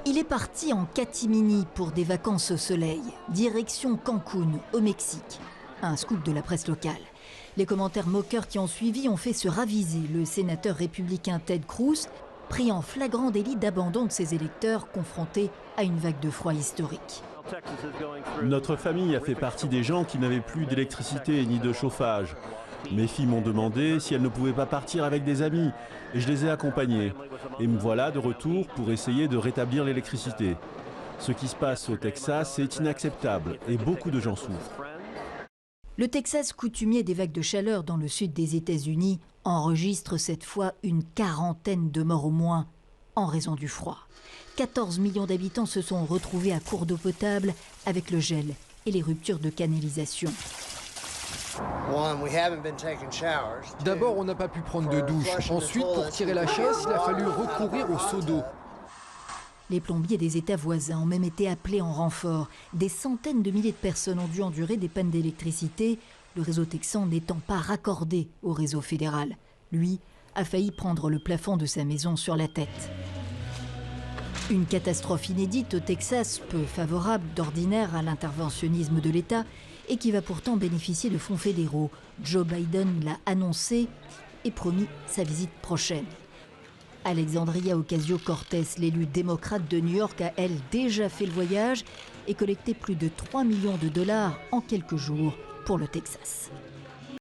Il est parti en catimini pour des vacances au soleil, direction Cancun, au Mexique. Un scoop de la presse locale. Les commentaires moqueurs qui ont suivi ont fait se raviser le sénateur républicain Ted Cruz, pris en flagrant délit d'abandon de ses électeurs confrontés à une vague de froid historique. Notre famille a fait partie des gens qui n'avaient plus d'électricité ni de chauffage. Mes filles m'ont demandé si elles ne pouvaient pas partir avec des amis et je les ai accompagnées. Et me voilà de retour pour essayer de rétablir l'électricité. Ce qui se passe au Texas est inacceptable et beaucoup de gens souffrent. Le Texas, coutumier des vagues de chaleur dans le sud des États-Unis, enregistre cette fois une quarantaine de morts au moins en raison du froid. 14 millions d'habitants se sont retrouvés à court d'eau potable avec le gel et les ruptures de canalisation. D'abord, on n'a pas pu prendre de douche. Ensuite, pour tirer la chasse, il a fallu recourir au seau d'eau. Les plombiers des États voisins ont même été appelés en renfort. Des centaines de milliers de personnes ont dû endurer des pannes d'électricité, le réseau texan n'étant pas raccordé au réseau fédéral. Lui a failli prendre le plafond de sa maison sur la tête. Une catastrophe inédite au Texas, peu favorable d'ordinaire à l'interventionnisme de l'État et qui va pourtant bénéficier de fonds fédéraux. Joe Biden l'a annoncé et promis sa visite prochaine. Alexandria Ocasio-Cortez, l'élue démocrate de New York, a elle déjà fait le voyage et collecté plus de 3 millions de dollars en quelques jours pour le Texas.